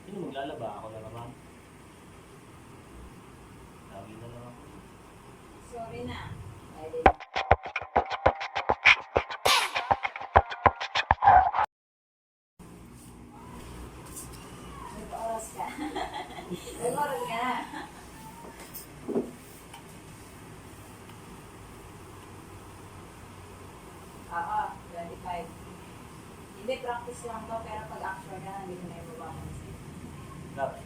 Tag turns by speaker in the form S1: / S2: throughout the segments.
S1: Sino maglalaba? Ako na naman. Lagi na lang ako.
S2: Sorry na. Nag-oras ka. Nag-oras ka na. Oo, 25. Hindi, practice lang to, pero pag actual ka, hindi mo na ibaba mo.
S1: Bakit?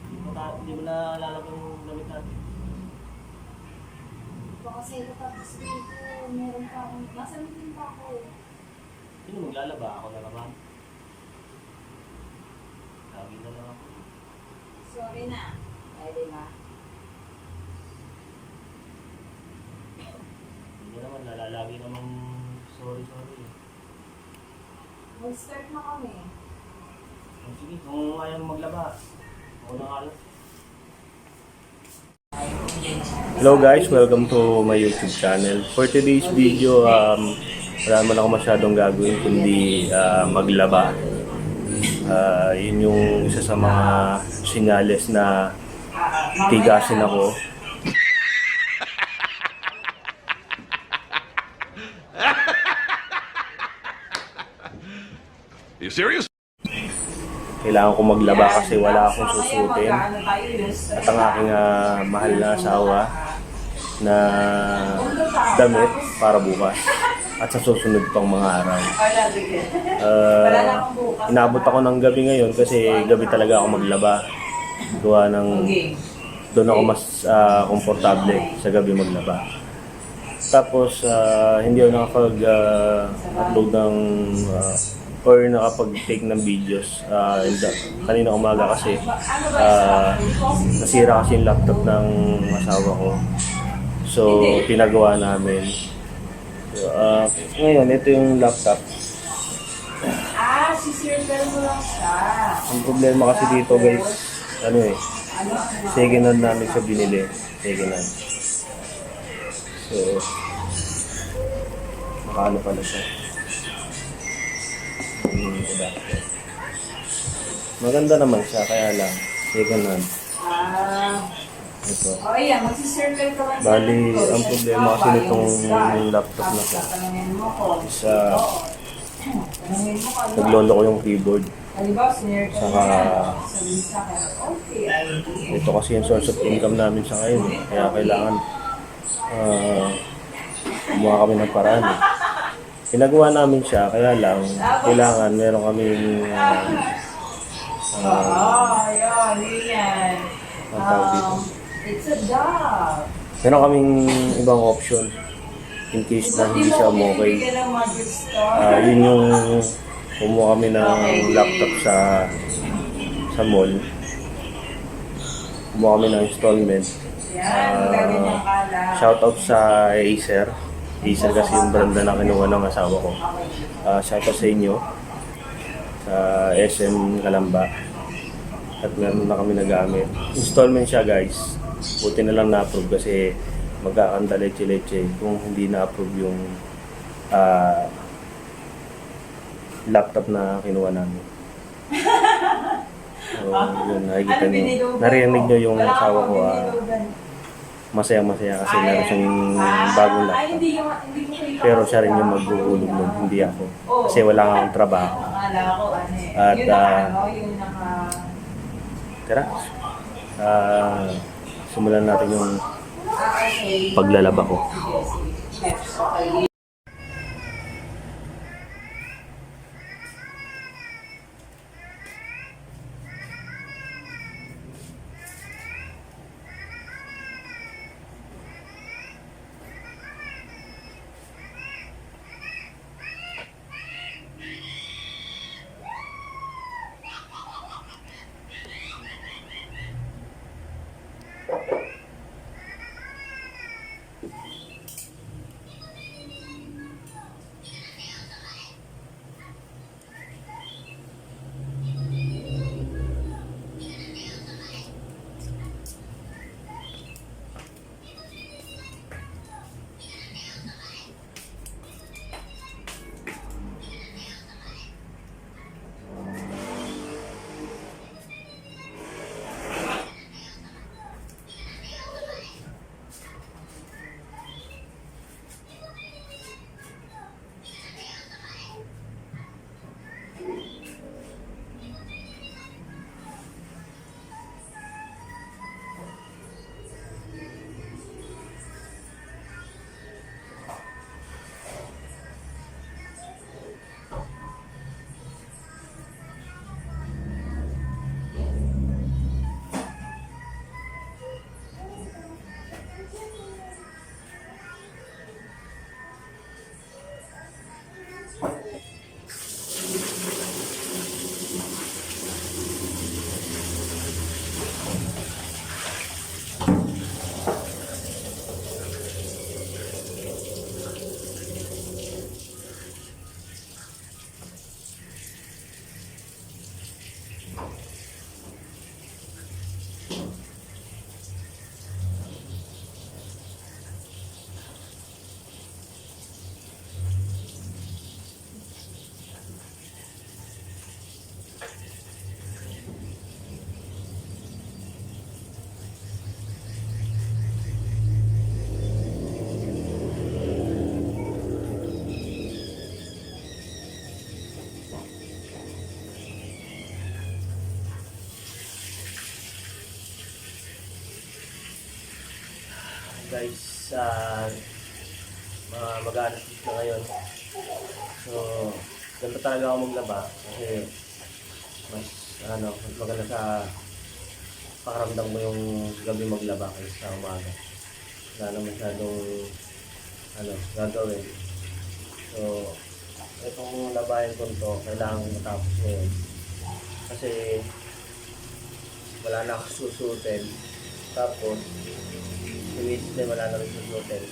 S1: Hindi mo na lalabang yung damit natin.
S2: Baka sa'yo tapos dito, meron pa akong, nasa meeting pa ako.
S1: Sino maglalaba? Ako na naman. Lagi na lang ako.
S2: Sorry na. Pwede ba?
S1: Hindi naman, nalalagi namang sorry.
S2: Mag-start na kami.
S1: Sige, kung ayaw maglaba, ako na nga lang.
S3: Hello guys, welcome to my YouTube channel. For today's video, wala naman ako masyadong gagawin kundi maglaba. Yun yung isa sa mga sinyales na tigasin ako.
S4: Are you serious?
S3: Kailangan ko maglaba kasi wala akong susutin. At ang aking mahal na asawa na damit para bukas at sa susunod pang mga araw. Inabot ako ng gabi ngayon kasi gabi talaga ako maglaba. Gawa ng doon ako mas komportable sa gabi maglaba. Tapos hindi ako nakapag-upload ng or nakapag-take ng videos kanina umaga kasi nasira kasi yung laptop ng asawa ko. So, pinagawa namin. Ngayon, ito yung laptop.
S2: Sisirkel mo lang siya.
S3: Ang problema kasi dito guys, second hand namin siya binili. Second hand. So, nakaano pala siya. Maganda naman siya, kaya lang second hand. Ito.
S2: O ayan, magsisirkel ka lang.
S3: Bali, ang problema kasi nitong laptop na to is naglolo ko yung keyboard. Saka ito kasi yung source of income namin sa ngayon. Kaya kailangan gumawa kami ng paraan. Pinagawa namin siya, kaya lang kailangan meron kaming ang tawag dito.
S2: It's a dog.
S3: Meron kaming ibang option in case na hindi siya okay. Yun yung kumuha kami ng laptop sa mall. Kumuha kami ng installment. Shoutout sa Acer. Acer kasi yung brand na kinuha ng asawa ko. Shoutout sa inyo sa SM Calamba. At meron na kami nagamit. Installment siya guys. Buti na lang na-approve kasi magkakanta leche-leche kung hindi na-approve yung laptop na kinuha namin. So, yun, nakikita nyo. Narinig nyo yung asawa ko. Masaya-masaya kasi meron siyang bagong laptop. Pero siya rin yung maghuhulog nun, hindi ako. Kasi wala nga akong trabaho. At tara, simulan natin yung paglalaba ko. Guys, mag-aalas na ngayon. So, ganito talaga ako maglaba kasi mas mas maganda sa pakaramdam ko yung gabi maglaba kaysa sa umaga. Wala na masyadong gagawin. So, itong labayan ko to, kailangan ko matapos ngayon. Kasi wala na ako susutin. Tapos, si din wala na rin susutin.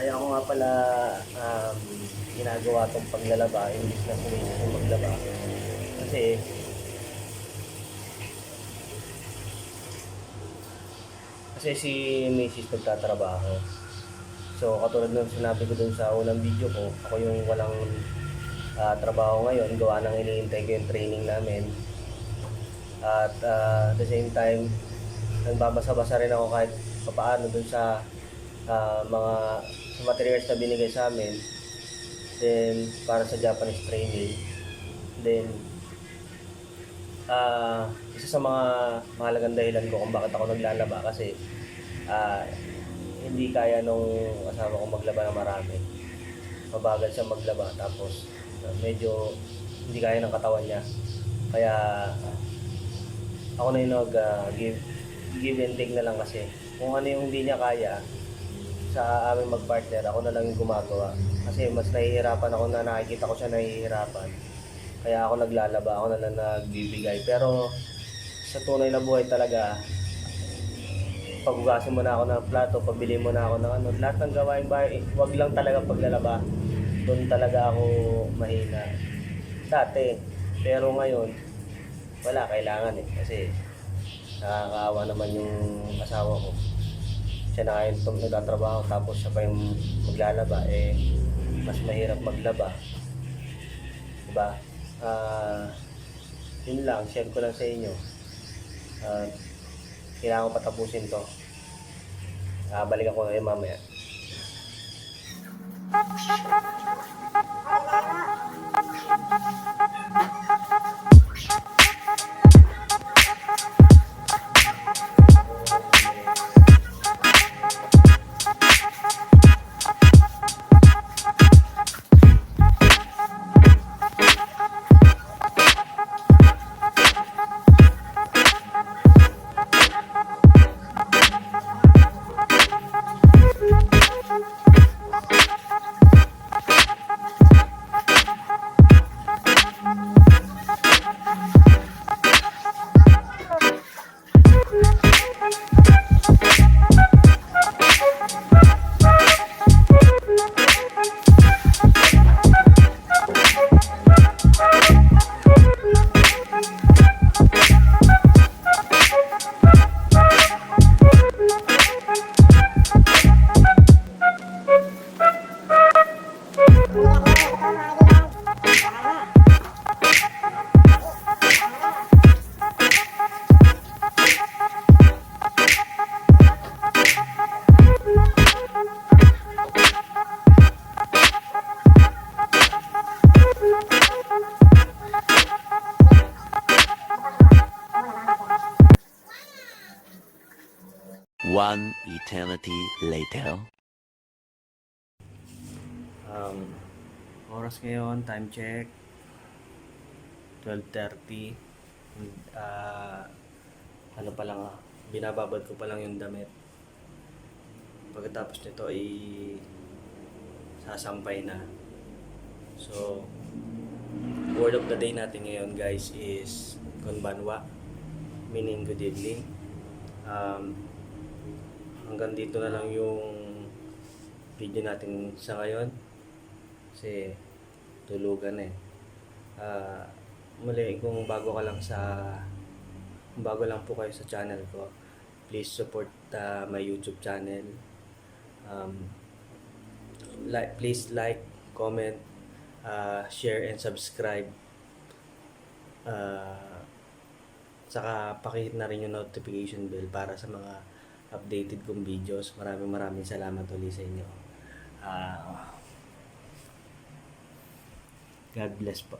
S3: Kaya ako nga pala ginagawa itong paglalaba, imbis na sumisis yung maglaba. Kasi si Mrs. nagtatrabaho. So katulad ng sinabi ko dun sa unang video ko, ako yung walang trabaho ngayon, gawa ng iniintay ko yung training namin. At at the same time, nagbabasa-basa rin ako kahit papaano dun sa mga materials na binigay sa amin. Then, para sa Japanese training. Then, isa sa mga mahalagang dahilan ko kung bakit ako naglalaba kasi hindi kaya nung asawa ko maglaba na marami. Mabagal siya maglaba tapos medyo hindi kaya ng katawan niya. Kaya ako na yung give and take na lang kasi. Kung ano yung hindi niya kaya sa aming magpartner, ako na lang yung gumagawa. Kasi mas nahihirapan ako na nakikita ko siya nahihirapan. Kaya ako naglalaba, ako na lang nagbibigay. Pero sa tunay na buhay talaga, paghugasin mo na ako ng plato, pabili mo na ako ng lahat ng gawaing bahay, wag lang talaga paglalaba. Doon talaga ako mahina. Dati, pero ngayon, wala, kailangan kasi nakakaawa naman yung asawa ko. Siya na ngayon nagtatrabaho tapos siya pa yung maglalaba, mas mahirap maglaba. Diba? Yun lang, share ko lang sa inyo. Kailangan ko patapusin to. Balik ako ngayon mamaya.
S4: One eternity later.
S3: Oras ngayon, time check 12:30. Ano pa lang, binababad ko pa lang yung damit. Pagkatapos nito ay sasampay na. So, word of the day natin ngayon guys is konbanwa, meaning good evening. Hanggang dito na lang yung video natin sa ngayon kasi tulugan muli, kung bago lang po kayo sa channel ko, please support my YouTube channel. Please like, comment, share and subscribe. Saka pakihit na rin yung notification bell para sa mga updated kong videos. Maraming salamat ulit sa inyo. God bless po.